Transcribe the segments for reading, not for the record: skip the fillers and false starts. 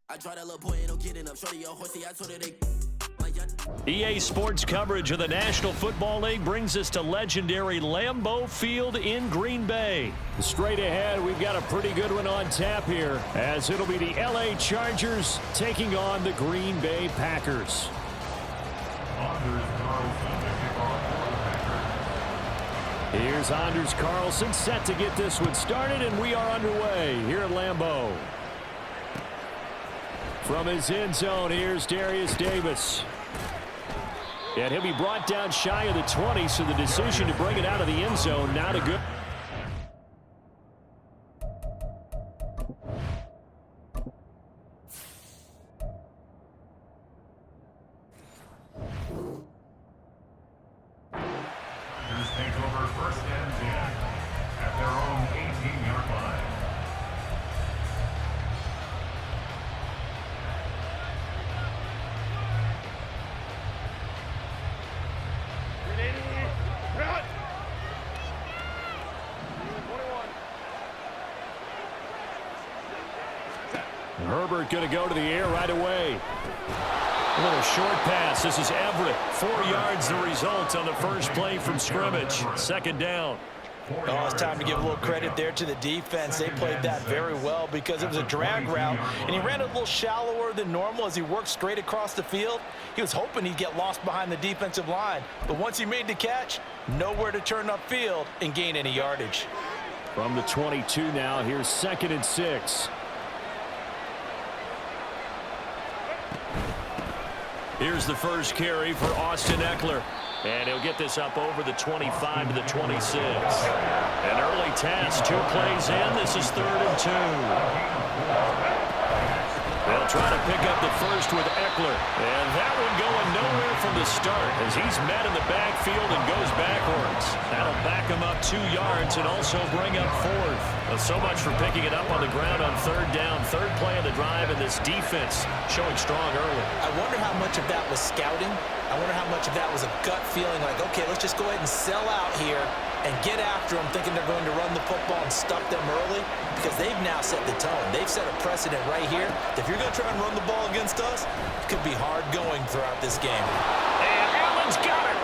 I draw that little boy, ain't no getting up. Shorty, your horsey, I told her they. EA Sports coverage of the National Football League brings us to legendary Lambeau Field in Green Bay. Straight ahead, we've got a pretty good one on tap here, as it'll be the LA Chargers taking on the Green Bay Packers. Here's Anders Carlson set to get this one started, and we are underway here at Lambeau. From his end zone, here's Darius Davis. And he'll be brought down shy of the 20, so the decision to bring it out of the end zone not a good. Take over 1st and 10 at their own 18-yard line. Herbert going to go to the air right away. A little short pass. This is Everett. 4 yards the result on the first play from scrimmage. 2nd down. Oh, it's time to give a little credit there to the defense. They played that very well because it was a drag route, and he ran a little shallower than normal as he worked straight across the field. He was hoping he'd get lost behind the defensive line, but once he made the catch, nowhere to turn upfield and gain any yardage. From the 22 now, here's 2nd and 6. Here's the first carry for Austin Ekeler. And he'll get this up over the 25 to the 26. An early task, 2 plays in. This is 3rd and 2. They'll try to pick up the first with Ekeler. And that one going nowhere from the start as he's met in the backfield and goes backwards. That'll back him up 2 yards and also bring up 4th. So much for picking it up on the ground on 3rd down. 3rd play of the drive, and this defense showing strong early. I wonder how much of that was scouting. I wonder how much of that was a gut feeling like, okay, let's just go ahead and sell out here and get after them, thinking they're going to run the football and stuff them early, because they've now set the tone. They've set a precedent right here. If you're going to try and run the ball against us, it could be hard going throughout this game. And Allen's got it.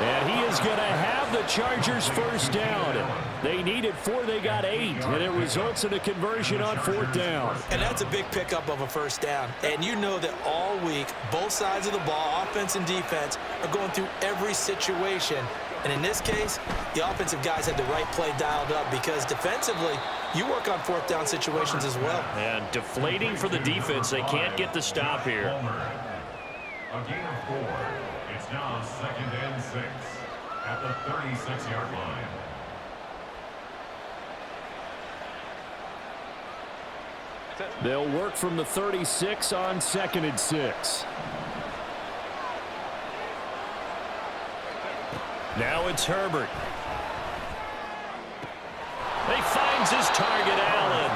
And he is going to have the Chargers first down. They needed 4, they got 8, and it results in a conversion on 4th down. And that's a big pickup of a first down. And you know that all week, both sides of the ball, offense and defense, are going through every situation. And in this case, the offensive guys had the right play dialed up because defensively, you work on 4th down situations as well. And deflating for the defense. They can't get the stop here. A gain of 4. It's now 2nd and 6 at the 36-yard line. They'll work from the 36 on 2nd and 6. Now it's Herbert. He finds his target, Allen.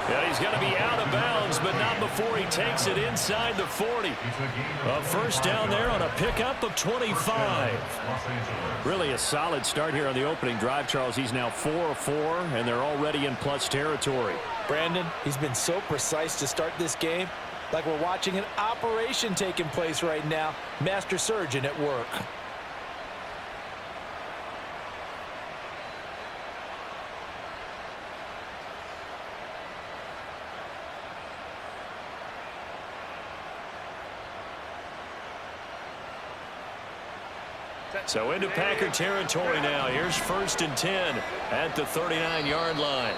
And he's going to be out of bounds, but not before he takes it inside the 40. A first down there on a pickup of 25. Really a solid start here on the opening drive, Charles. He's now 4 of 4, and they're already in plus territory. Brandon, he's been so precise to start this game, like we're watching an operation taking place right now. Master surgeon at work. So into Packer territory now. Here's 1st and 10 at the 39-yard line.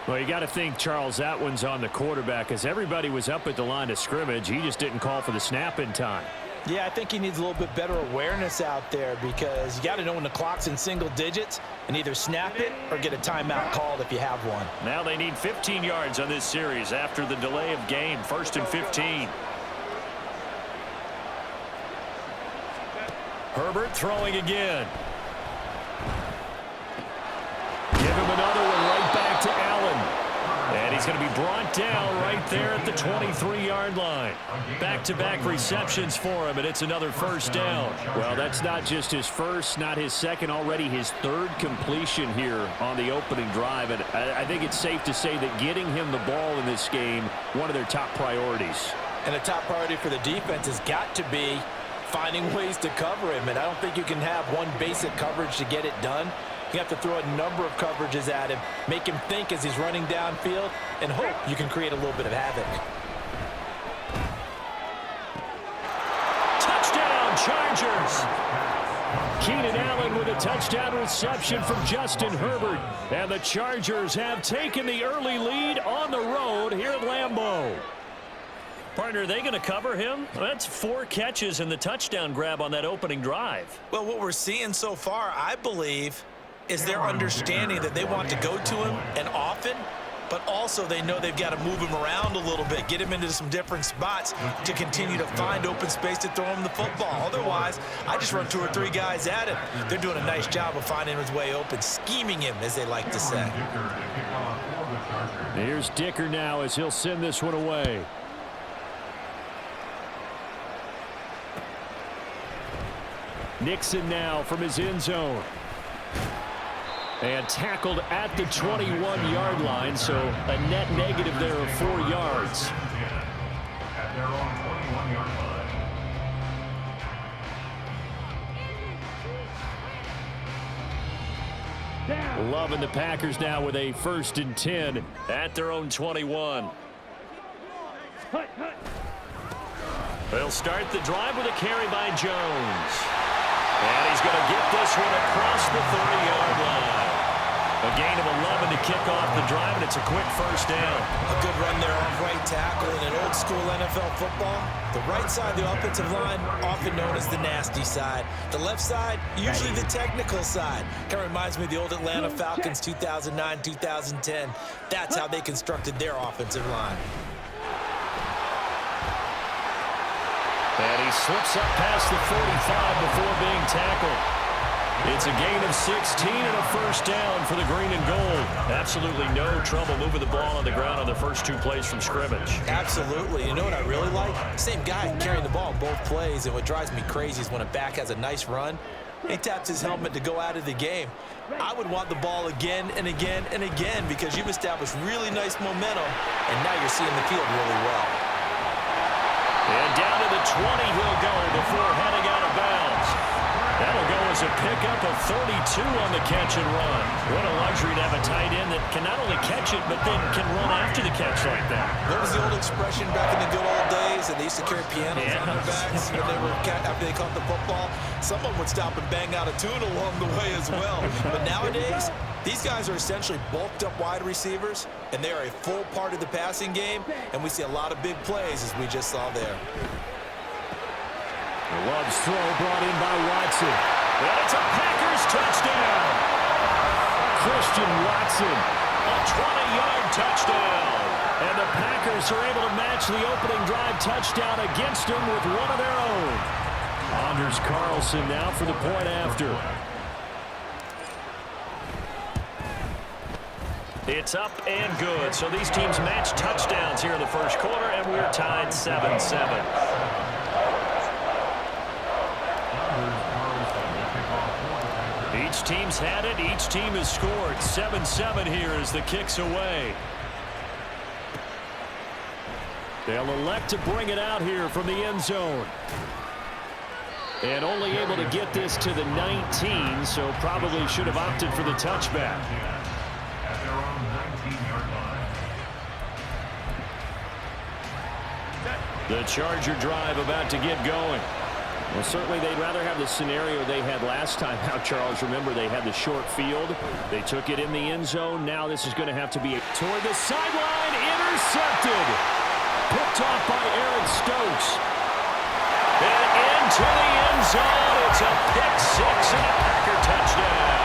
Well, you got to think, Charles, that one's on the quarterback, as everybody was up at the line of scrimmage. He just didn't call for the snap in time. Yeah, I think he needs a little bit better awareness out there, because you got to know when the clock's in single digits and either snap it or get a timeout called if you have one. Now they need 15 yards on this series after the delay of game. 1st and 15. Herbert throwing again. Give him another one right back to Allen. And he's He's going to be brought down right there at the 23-yard line. Back-to-back receptions for him, and it's another first down. Well, that's not just his first, not his second, already his third completion here on the opening drive. And I think it's safe to say that getting him the ball in this game, one of their top priorities. And a top priority for the defense has got to be finding ways to cover him. And I don't think you can have one basic coverage to get it done. You have to throw a number of coverages at him, make him think as he's running downfield, and hope you can create a little bit of havoc. Touchdown, Chargers! Keenan Allen with a touchdown reception from Justin Herbert. And the Chargers have taken the early lead on the road here at Lambeau. Partner, are they going to cover him? That's 4 catches and the touchdown grab on that opening drive. Well, what we're seeing so far, I believe, is their understanding that they want to go to him and often, but also they know they've got to move him around a little bit, get him into some different spots to continue to find open space to throw him the football. Otherwise, I just run 2 or 3 guys at him. They're doing a nice job of finding his way open, scheming him, as they like to say. Here's Dicker now as he'll send this one away. Nixon now from his end zone. And tackled at the 21-yard line, so a net negative there of 4 yards. At their own 21-yard line. Loving the Packers now with a 1st and 10 at their own 21. They'll start the drive with a carry by Jones. And he's going to get this one across the 30-yard line. A gain of 11 to kick off the drive, and it's a quick first down. A good run there off right tackle in an old-school NFL football. The right side of the offensive line, often known as the nasty side. The left side, usually the technical side. Kind of reminds me of the old Atlanta Falcons 2009, 2010. That's how they constructed their offensive line. And he slips up past the 45 before being tackled. It's a gain of 16 and a first down for the green and gold. Absolutely no trouble moving the ball on the ground on the first 2 plays from scrimmage. Absolutely. You know what I really like? Same guy carrying the ball in both plays, and what drives me crazy is when a back has a nice run, he taps his helmet to go out of the game. I would want the ball again and again and again because you've established really nice momentum, and now you're seeing the field really well. And down to the 20 he'll go before heading out of bounds. That'll go as a pickup of 32 on the catch and run. What a luxury to have a tight end that can not only catch it, but then can run after the catch like that. What was the old expression back in the good old days? And they used to carry pianos on their backs when they were after they caught the football. Someone would stop and bang out a tune along the way as well. But nowadays, these guys are essentially bulked up wide receivers, and they are a full part of the passing game, and we see a lot of big plays as we just saw there. Love's throw brought in by Watson. And it's a Packers touchdown. Christian Watson, a 20-yard touchdown. And the Packers are able to match the opening drive touchdown against them with one of their own. Anders Carlson now for the point after. It's up and good. So these teams match touchdowns here in the first quarter, and we're tied 7-7. Each team's had it. Each team has scored. 7-7 here as the kick's away. They'll elect to bring it out here from the end zone. And only able to get this to the 19, so probably should have opted for the touchback. At their own 19-yard line. The Charger drive about to get going. Well, certainly they'd rather have the scenario they had last time out, Charles. Remember, they had the short field. They took it in the end zone. Now this is going to have to be toward the sideline. Intercepted. Picked off by Eric Stokes. And into the end zone. It's a pick six and a Packer touchdown.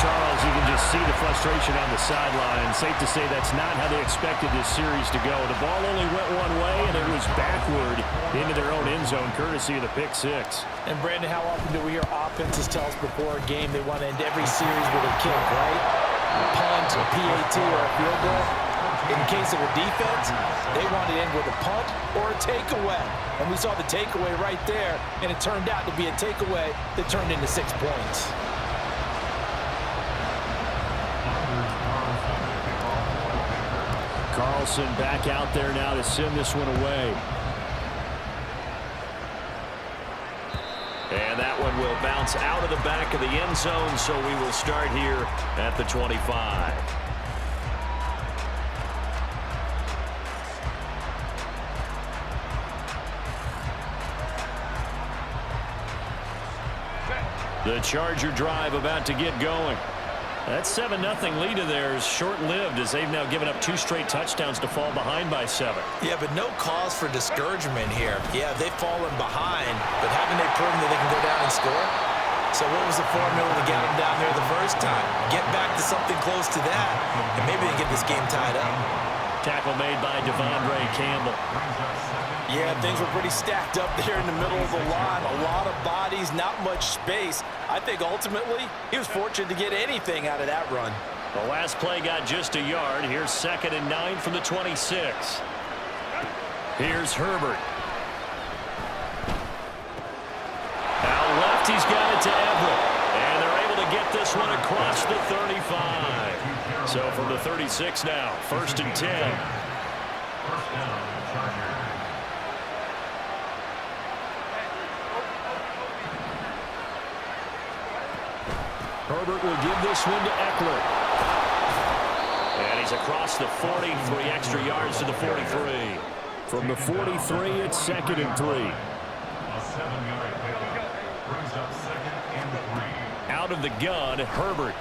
Charles, you can just see the frustration on the sideline. Safe to say that's not how they expected this series to go. The ball only went one way, and it was backward into their own end zone, courtesy of the pick six. And, Brandon, how often do we hear offenses tell us before a game they want to end every series with a kick, right? A punt, a PAT, or a field goal? In case of a defense, they want to end with a punt or a takeaway. And we saw the takeaway right there, and it turned out to be a takeaway that turned into 6 points. Carlson back out there now to send this one away. And that one will bounce out of the back of the end zone, so we will start here at the 25. The Charger drive about to get going. That 7-0 lead of theirs short-lived as they've now given up 2 straight touchdowns to fall behind by 7. Yeah, but no cause for discouragement here. Yeah, they've fallen behind, but haven't they proven that they can go down and score? So what was the formula to get them down there the first time? Get back to something close to that, and maybe they get this game tied up. Tackle made by Devondre Campbell. Yeah, things were pretty stacked up there in the middle of the line. A lot of bodies, not much space. I think ultimately he was fortunate to get anything out of that run. The last play got just a yard. Here's 2nd and 9 from the 26. Here's Herbert. Out left, he's got it to Everett. And they're able to get this one across the 35. So from the 36 now, 1st and 10. First down, Chargers. Herbert will give this one to Eckler. And he's across the 40, 3 extra yards to the 43. From the 43, it's 2nd and 3. A 7-yard pickup brings up 2nd and 3. Out of the gun, Herbert.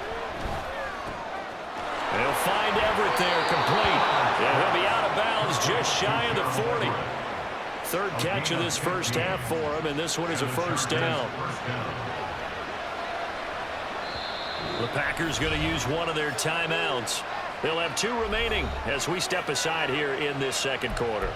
They'll find Everett there, complete. And he'll be out of bounds just shy of the 40. 3rd catch of this first half for him, and this one is a first down. The Packers going to use one of their timeouts. They'll have 2 remaining as we step aside here in this second quarter.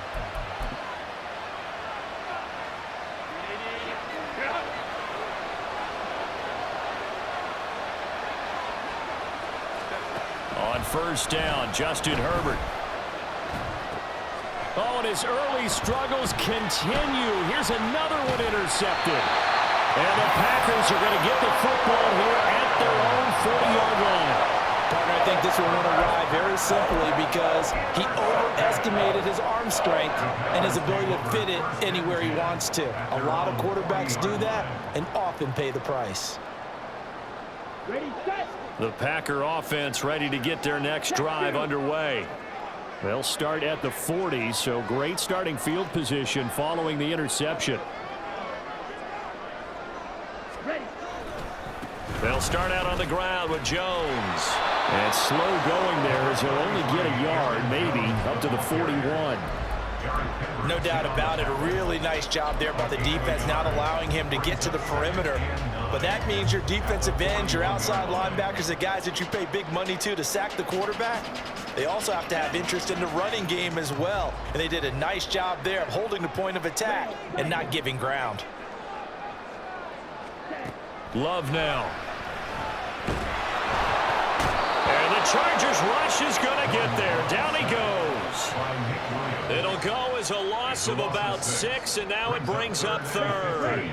On first down, Justin Herbert. Oh, and his early struggles continue. Here's another one intercepted. And the Packers are going to get the football here at their own 40-yard line. Partner, I think this one went awry very simply because he overestimated his arm strength and his ability to fit it anywhere he wants to. A lot of quarterbacks do that and often pay the price. The Packer offense ready to get their next drive underway. They'll start at the 40, so great starting field position following the interception. They'll start out on the ground with Jones. And slow going there as he'll only get a yard, maybe, up to the 41. No doubt about it. A really nice job there by the defense, not allowing him to get to the perimeter. But that means your defensive ends, your outside linebackers, the guys that you pay big money to sack the quarterback, they also have to have interest in the running game as well. And they did a nice job there of holding the point of attack and not giving ground. Love now. And the Chargers rush is going to get there. Down he goes. It'll go as a loss of about 6, and now it brings up 3rd.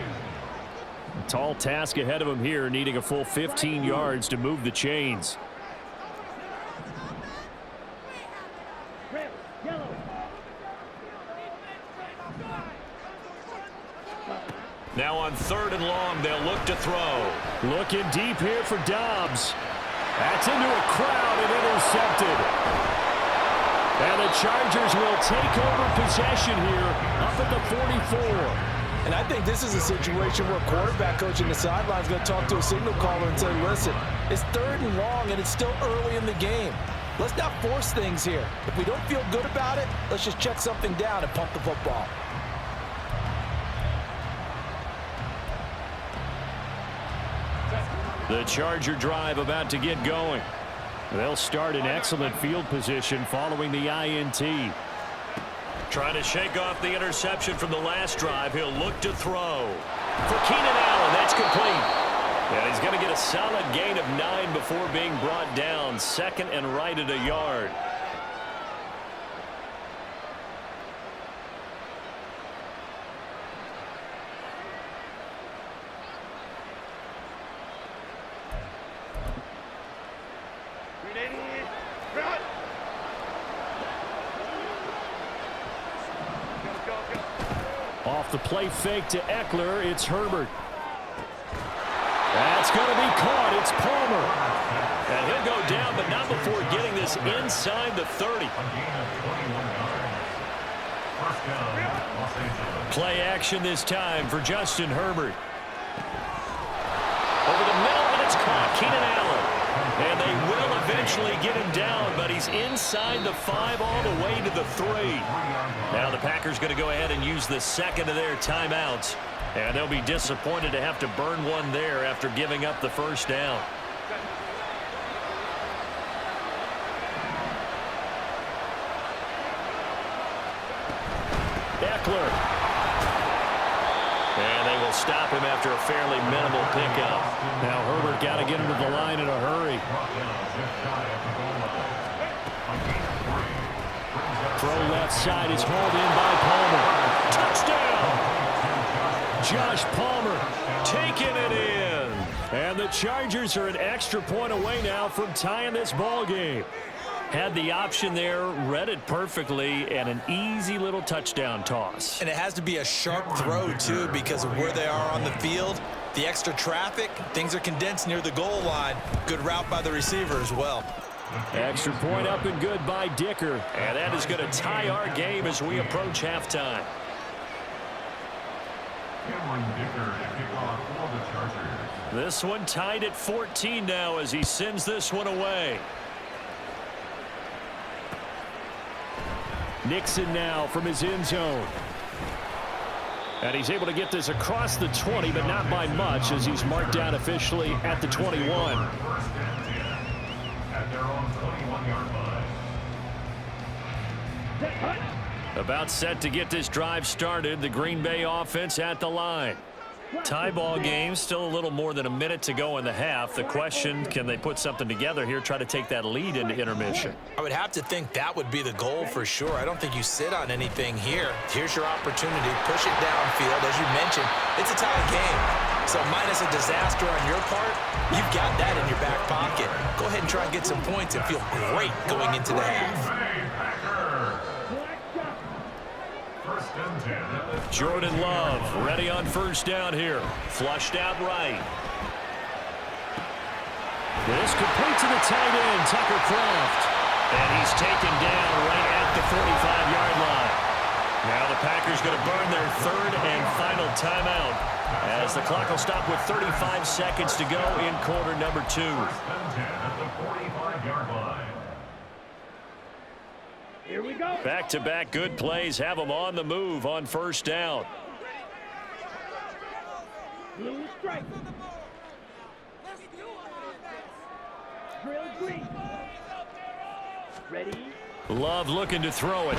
Tall task ahead of him here, needing a full 15 yards to move the chains. Now on 3rd and long, they'll look to throw. Looking deep here for Dobbs. That's into a crowd and intercepted. And the Chargers will take over possession here up at the 44. And I think this is a situation where quarterback coach in the sideline is going to talk to a signal caller and say, listen, it's 3rd and long and it's still early in the game. Let's not force things here. If we don't feel good about it, let's just check something down and pump the football. The Charger drive about to get going. They'll start in excellent field position following the INT. Trying to shake off the interception from the last drive. He'll look to throw. For Keenan Allen, that's complete. And he's going to get a solid gain of 9 before being brought down. 2nd and right at a yard. Off the play fake to Eckler, it's Herbert. That's going to be caught. It's Palmer. And he'll go down, but not before getting this inside the 30. Play action this time for Justin Herbert. Over the middle, and it's caught. Keenan Allen. And they will eventually get him down, but he's inside the 5 all the way to the 3. Now the Packers going to go ahead and use the second of their timeouts. And they'll be disappointed to have to burn one there after giving up the first down. Eckler. And they will stop him after a fairly minimal pickup. Now Herbert got to get him to the line in a hurry. Throw left side is hauled in by Palmer. Touchdown! Josh Palmer taking it in. And the Chargers are an extra point away now from tying this ball game. Had the option there, read it perfectly, and an easy little touchdown toss. And it has to be a sharp throw, too, because of where they are on the field. The extra traffic, things are condensed near the goal line. Good route by the receiver as well. Extra point up and good by Dicker. And that is going to tie our game as we approach halftime. This one tied at 14 now as he sends this one away. Nixon now from his end zone. And he's able to get this across the 20, but not by much as he's marked down officially at the 21. At their own 21-yard line. About set to get this drive started. The Green Bay offense at the line. Tie ball game, still a little more than a minute to go in the half. The question, can they put something together here, try to take that lead into intermission? I would have to think that would be the goal for sure. I don't think you sit on anything here. Here's your opportunity. Push it downfield. As you mentioned, it's a tie game. So minus a disaster on your part, you've got that in your back pocket. Go ahead and try and get some points and feel great going into the half. Jordan Love ready on first down here. Flushed out right. This complete to the tight end, Tucker Kraft. And he's taken down right at the 45-yard line. Now the Packers going to burn their third and final timeout as the clock will stop with 35 seconds to go in quarter number 2. At the 45-yard line. Here we go. Back-to-back good plays have them on the move on first down. Blue strike. Drill green. Ready? Love looking to throw it.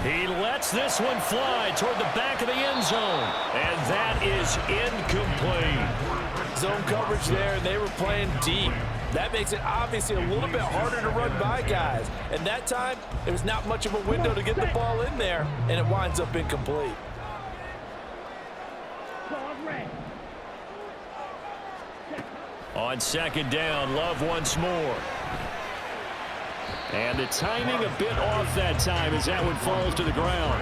He lets this one fly toward the back of the end zone. And that is incomplete. Zone coverage there, and they were playing deep. That makes it obviously a little bit harder to run by guys. And that time, there was not much of a window to get the ball in there, and it winds up incomplete. On second down, Love once more. And the timing a bit off that time as that one falls to the ground.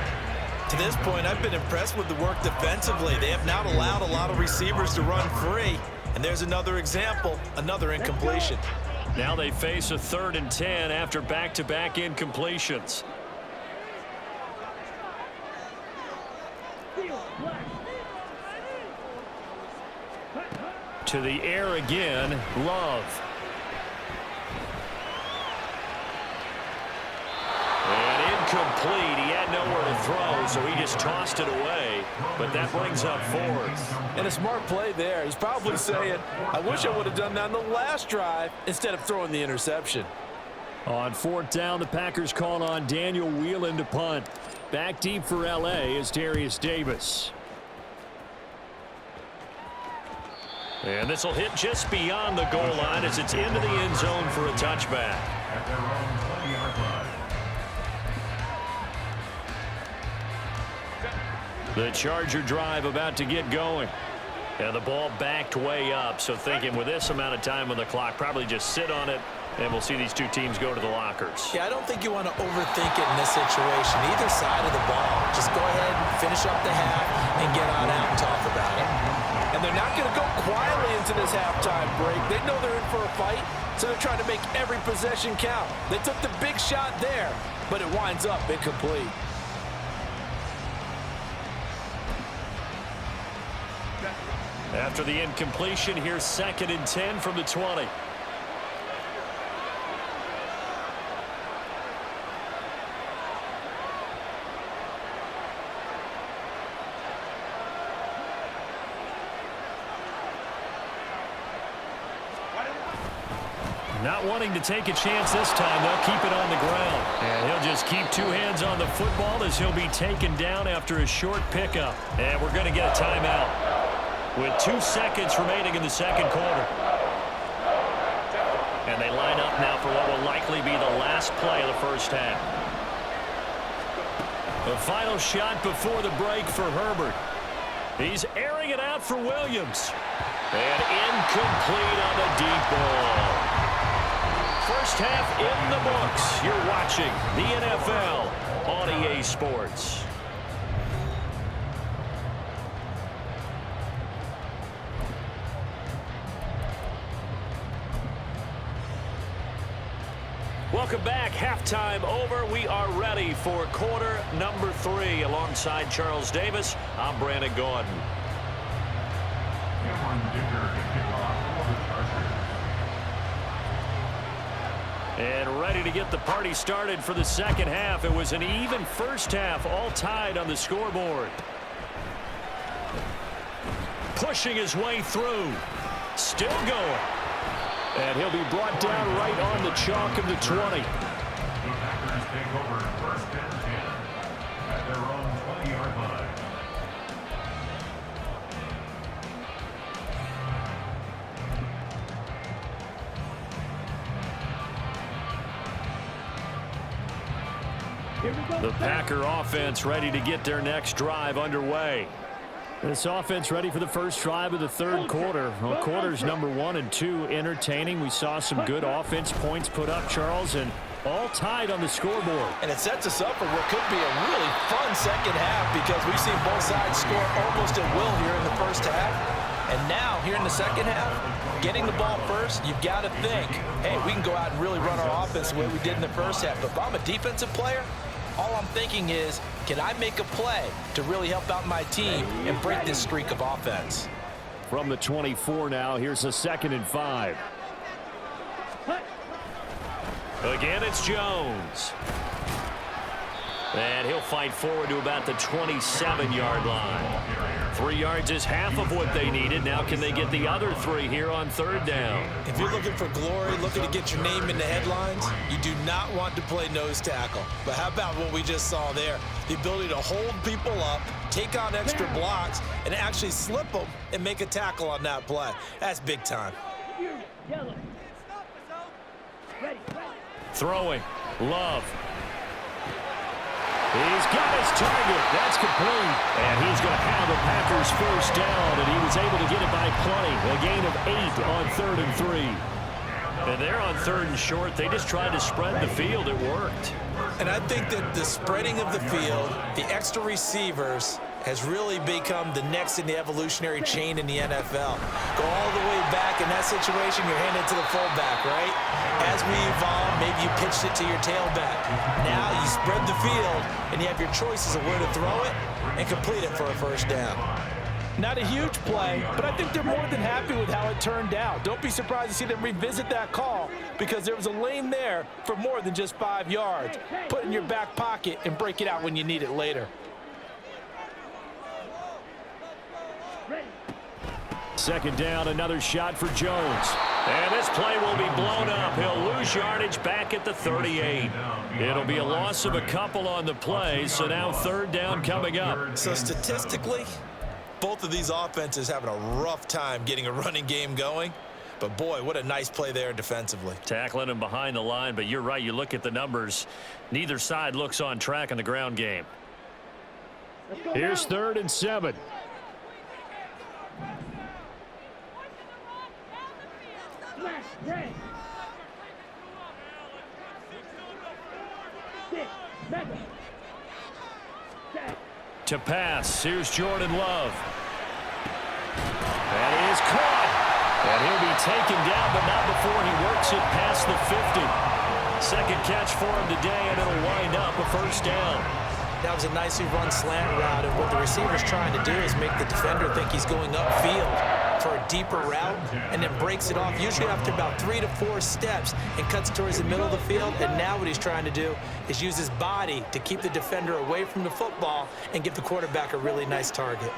To this point, I've been impressed with the work defensively. They have not allowed a lot of receivers to run free. And there's another example, another incompletion. Now they face a 3rd and 10 after back-to-back incompletions. To the air again, Love. And incomplete. He had nowhere to throw, so he just tossed it away. But that brings up 4th. And a smart play there. He's probably saying, I wish I would have done that on the last drive instead of throwing the interception. On 4th down, the Packers call on Daniel Whelan to punt. Back deep for L.A. is Darius Davis. And this will hit just beyond the goal line as it's into the end zone for a touchback. At their own 20-yard line. The Charger drive about to get going. And the ball backed way up, so thinking with this amount of time on the clock, probably just sit on it And we'll see these two teams go to the lockers. Yeah, I don't think you want to overthink it in this situation. Either side of the ball. Just go ahead and finish up the half and get on out and talk about it. And they're not going to go quietly into this halftime break. They know they're in for a fight, so they're trying to make every possession count. They took the big shot there, but it winds up incomplete. After the incompletion, here's 2nd and 10 from the 20. Not wanting to take a chance this time, they'll keep it on the ground. And he'll just keep 2 hands on the football as he'll be taken down after a short pickup. And we're going to get a timeout with 2 seconds remaining in the second quarter. And they line up now for what will likely be the last play of the first half. The final shot before the break for Herbert. He's airing it out for Williams. And incomplete on the deep ball. First half in the books. You're watching the NFL on EA Sports. Welcome back. Halftime over. We are ready for quarter number 3. Alongside Charles Davis, I'm Brandon Gordon. Cameron Dicker to kick off for the Chargers. And ready to get the party started for the second half. It was an even first half, all tied on the scoreboard. Pushing his way through. Still going. And he'll be brought down right on the chalk of the 20. The Packers take over 1st and 10 at their own 20-yard line. Here we go. The Packer offense ready to get their next drive underway. This offense ready for the first drive of the third quarter. Well, quarters number 1 and 2 entertaining. We saw some good offense points put up, Charles, and all tied on the scoreboard. And it sets us up for what could be a really fun second half because we've seen both sides score almost at will here in the first half. And now, here in the second half, getting the ball first, you've got to think, hey, we can go out and really run our offense the way we did in the first half. But if I'm a defensive player, all I'm thinking is, can I make a play to really help out my team and break this streak of offense? From the 24 now, here's a 2nd and 5. Again, it's Jones. And he'll fight forward to about the 27-yard line. 3 yards is half of what they needed. Now can they get the other 3 here on 3rd down? If you're looking for glory, looking to get your name in the headlines, you do not want to play nose tackle. But how about what we just saw there? The ability to hold people up, take on extra blocks, and actually slip them and make a tackle on that play. That's big time. Yellow. Ready. Throwing. Love. He's got his target. That's complete. And he's going to have the Packers first down, and he was able to get it by plenty. A gain of 8 on 3rd and 3. And they're on 3rd and short. They just tried to spread the field. It worked. And I think that the spreading of the field, the extra receivers, has really become the next in the evolutionary chain in the NFL. Go all the way back in that situation, you're handed to the fullback, right? As we evolve, maybe you pitched it to your tailback. Now you spread the field, and you have your choices of where to throw it and complete it for a first down. Not a huge play, but I think they're more than happy with how it turned out. Don't be surprised to see them revisit that call because there was a lane there for more than just 5 yards. Put it in your back pocket and break it out when you need it later. Second down, another shot for Jones. And this play will be blown up. He'll lose yardage back at the 38. It'll be a loss of a couple on the play, so now 3rd down coming up. So statistically, both of these offenses having a rough time getting a running game going. But, boy, what a nice play there defensively. Tackling him behind the line, but you're right. You look at the numbers. Neither side looks on track in the ground game. Here's 3rd and 7. 6. Mega. Set. To pass, here's Jordan Love. That is caught. And he'll be taken down, but not before he works it past the 50. Second catch for him today, and it'll wind up a first down. That was a nicely run slant route, and what the receiver's trying to do is make the defender think he's going upfield for a deeper route, and then breaks it off, usually after about 3 to 4 steps, and cuts towards the middle of the field. And now what he's trying to do is use his body to keep the defender away from the football and give the quarterback a really nice target.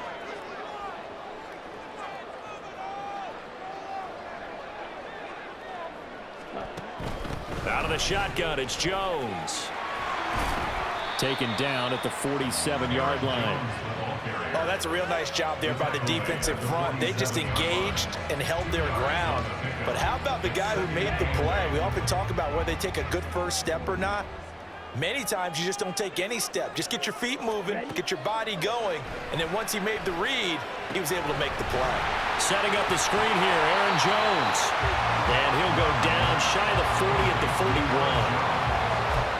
Out of the shotgun, it's Jones. Taken down at the 47-yard line. Oh, that's a real nice job there by the defensive front. They just engaged and held their ground. But how about the guy who made the play? We often talk about whether they take a good first step or not. Many times you just don't take any step. Just get your feet moving, get your body going, and then once he made the read, he was able to make the play. Setting up the screen here, Aaron Jones. And he'll go down shy of the 40 at the 41.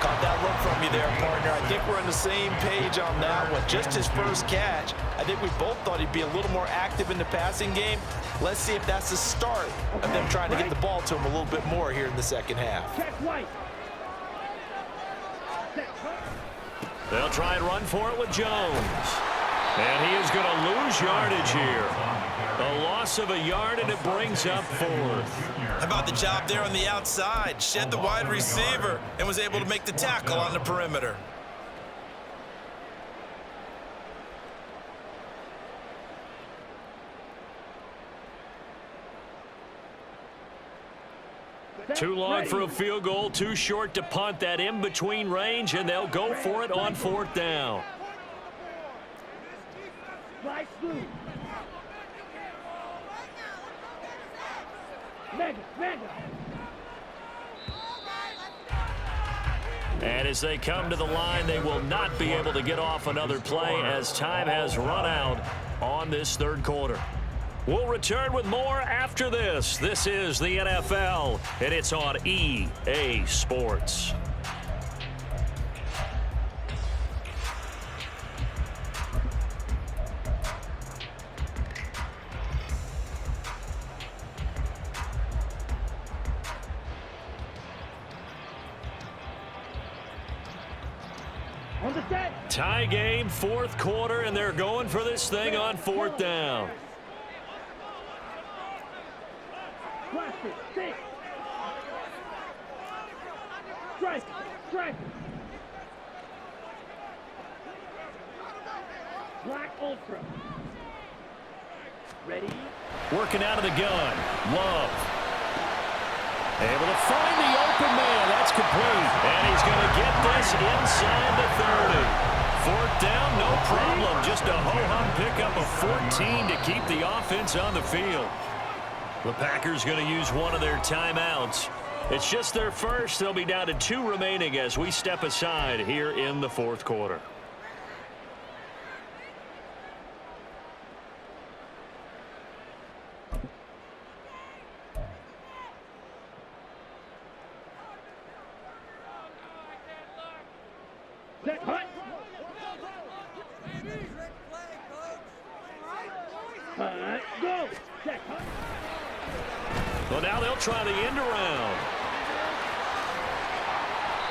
Caught that look from you there, partner. I think we're on the same page on that one. Just his first catch. I think we both thought he'd be a little more active in the passing game. Let's see if that's the start of them trying to get the ball to him a little bit more here in the second half. Check White. They'll try and run for it with Jones. And he is going to lose yardage here. A loss of a yard, and it brings up 4th. How about the job there on the outside? Shed the wide receiver and was able to make the tackle on the perimeter. Too long for a field goal, too short to punt. That in-between range, and they'll go for it on 4th down. Slide through. Mega. And as they come to the line, they will not be able to get off another play as time has run out on this third quarter. We'll return with more after this. This is the NFL, and it's on EA Sports. On the set. Tie game, 4th quarter, and they're going for this thing on 4th down. Plastic. 6. Strike. Black Ultra. Ready. Working out of the gun. Love. Able to find the open man. That's complete. And he's going to get this inside the 30. 4th down, no problem. Just a ho-hum pickup of 14 to keep the offense on the field. The Packers going to use one of their timeouts. It's just their first. They'll be down to 2 remaining as we step aside here in the 4th quarter. Set. Hut. Go. Set. Hut. Well, now they'll try the end around.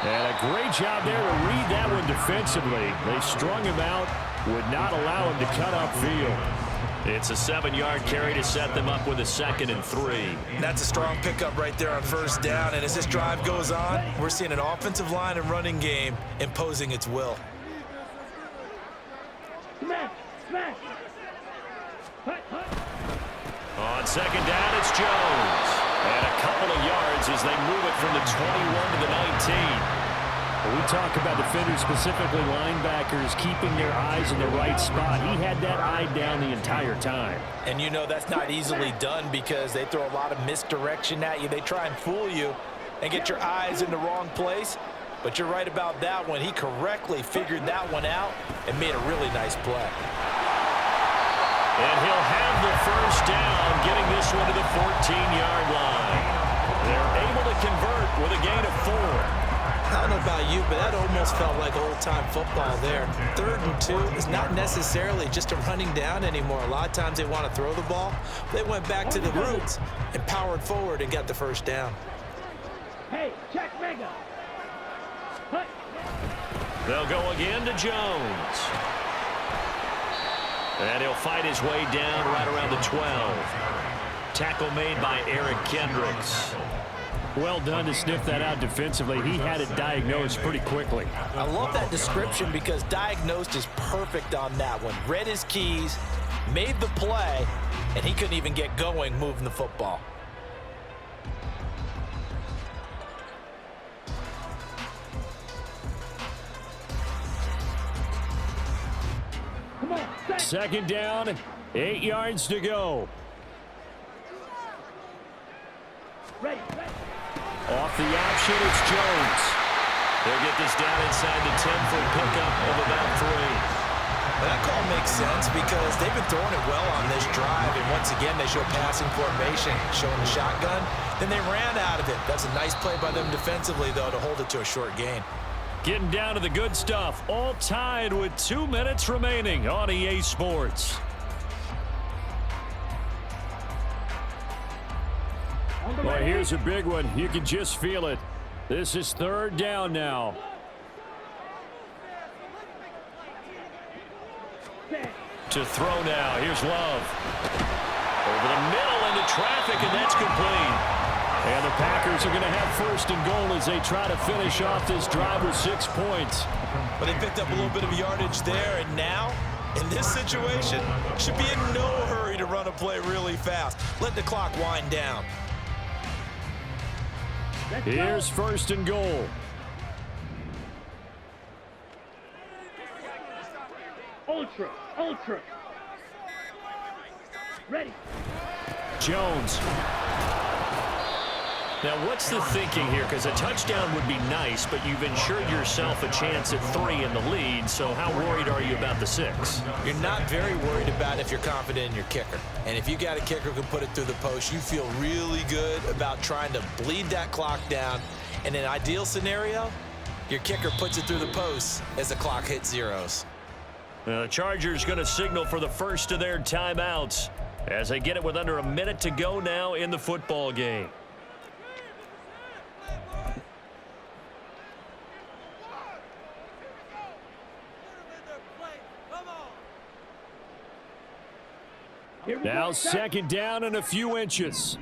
And a great job there to read that one defensively. They strung him out, would not allow him to cut upfield. It's a 7-yard carry to set them up with a 2nd and 3. That's a strong pickup right there on 1st down. And as this drive goes on, we're seeing an offensive line and running game imposing its will. Smash. Hut. On 2nd down, it's Jones. And a couple of yards as they move it from the 21 to the 19. We talk about defenders, specifically linebackers, keeping their eyes in the right spot. He had that eye down the entire time. And you know that's not easily done because they throw a lot of misdirection at you. They try and fool you and get your eyes in the wrong place. But you're right about that one. He correctly figured that one out and made a really nice play. And he'll have the first down, getting this one to the 14-yard line. They're able to convert with a gain of 4. I don't know know about you, but that almost felt like old-time football there. 3rd and 2 is not necessarily just a running down anymore. A lot of times they want to throw the ball. They went back to the roots and powered forward and got the first down. Hey, check mega. Hut. They'll go again to Jones. And he'll fight his way down right around the 12. Tackle made by Eric Kendricks. Well done to sniff that out defensively. He had it diagnosed pretty quickly. I love that description because diagnosed is perfect on that one. Read his keys, made the play, and he couldn't even get going moving the football. Come on, set. 2nd down, 8 yards to go. Ready, ready. Off the option, it's Jones. They'll get this down inside the 10 for a pickup of about 3. Well, that call makes sense because they've been throwing it well on this drive, and once again they show passing formation, showing the shotgun. Then they ran out of it. That's a nice play by them defensively, though, to hold it to a short gain. Getting down to the good stuff, all tied with 2 minutes remaining on EA Sports. Well, here's a big one. You can just feel it. This is 3rd down now. To throw now, here's Love. Over the middle into traffic, and that's complete. And the Packers are going to have 1st and goal as they try to finish off this drive with 6 points. But they picked up a little bit of yardage there, and now, in this situation, should be in no hurry to run a play really fast. Let the clock wind down. Here's 1st and goal. Ultra, ultra. Ready. Jones. Now, what's the thinking here? Because a touchdown would be nice, but you've ensured yourself a chance at 3 in the lead, so how worried are you about the 6? You're not very worried about if you're confident in your kicker. And if you got a kicker who can put it through the post, you feel really good about trying to bleed that clock down. In an ideal scenario, your kicker puts it through the post as the clock hits zeros. The Chargers going to signal for the first of their timeouts as they get it with under a minute to go now in the football game. Now 2nd down and a few inches.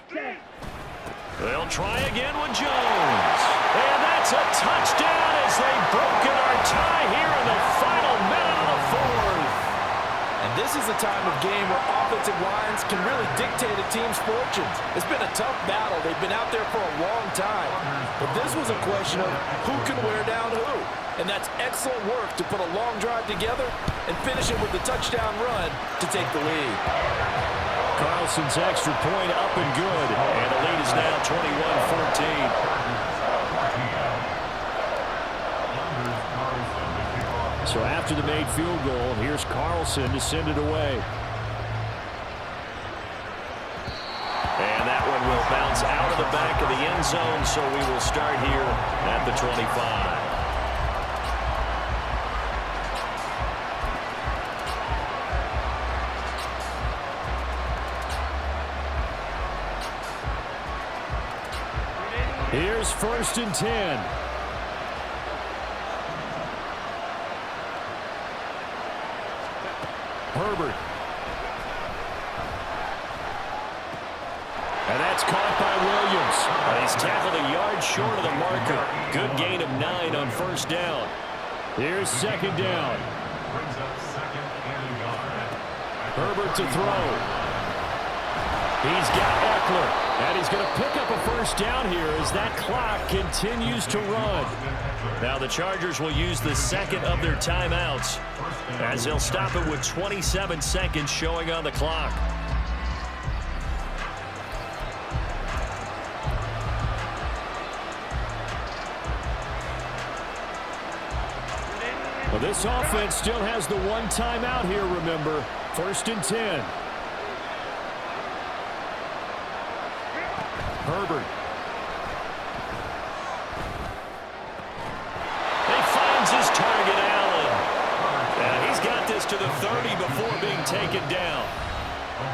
They'll try again with Jones. And that's a touchdown as they've broken our tie here in the final minute of the 4th. And this is a time of game where offensive lines can really dictate a team's fortunes. It's been a tough battle. They've been out there for a long time. But this was a question of who can wear down who. And that's excellent work to put a long drive together and finish it with the touchdown run to take the lead. Carlson's extra point up and good. And the lead is now 21-14. So after the made field goal, here's Carlson to send it away. And that one will bounce out of the back of the end zone, so we will start here at the 25. Here's 1st and 10. Herbert. And that's caught by Williams. He's tackled a yard short of the marker. Good gain of 9 on 1st down. Here's 2nd down. Brings up 2nd and goal. Herbert to throw. He's got Eckler. And he's going to pick up a 1st down here as that clock continues to run. Now the Chargers will use the 2nd of their timeouts as they'll stop it with 27 seconds showing on the clock. Well, this offense still has the 1 timeout here, remember. 1st and 10. Herbert.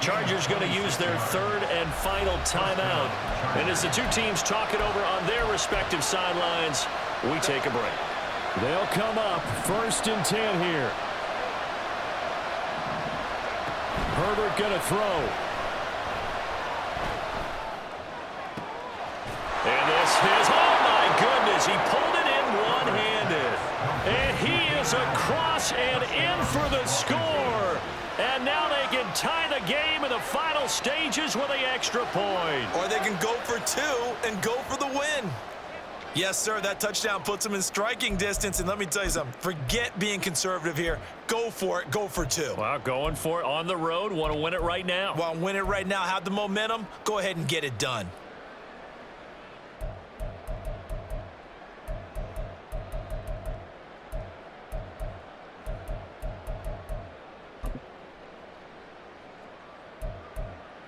Chargers going to use their third and final timeout. And as the two teams talk it over on their respective sidelines, we take a break. They'll come up 1st and 10 here. Herbert going to throw. And this is, oh my goodness, he pulled it in one-handed. And he is across and in for the score. And now they can tie the game in the final stages with the extra point. Or they can go for 2 and go for the win. Yes, sir, that touchdown puts them in striking distance. And let me tell you something, forget being conservative here. Go for it, go for 2. Well, going for it on the road, want to win it right now. Want to win it right now, have the momentum, go ahead and get it done.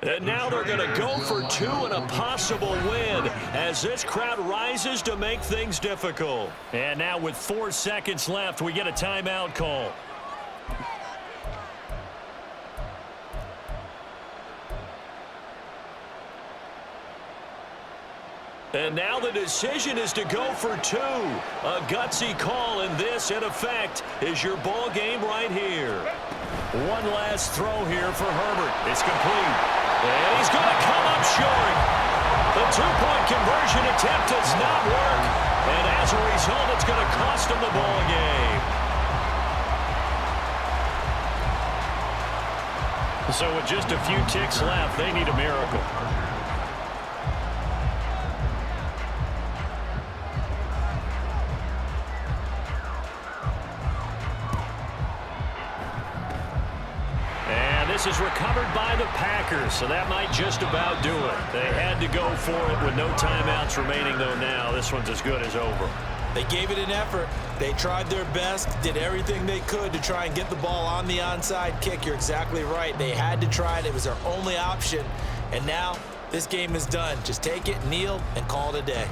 And now they're going to go for 2 and a possible win as this crowd rises to make things difficult. And now with 4 seconds left, we get a timeout call. And now the decision is to go for 2. A gutsy call, and this, in effect, is your ball game right here. One last throw here for Herbert. It's complete. And he's going to come up short. The 2-point conversion attempt does not work. And as a result, it's going to cost him the ball game. So with just a few ticks left, they need a miracle. This is recovered by the Packers, so that might just about do it. They had to go for it with no timeouts remaining, though now this one's as good as over. They gave it an effort. They tried their best, did everything they could to try and get the ball on the onside kick. You're exactly right. They had to try it. It was their only option. And now this game is done. Just take it, kneel, and call it a day.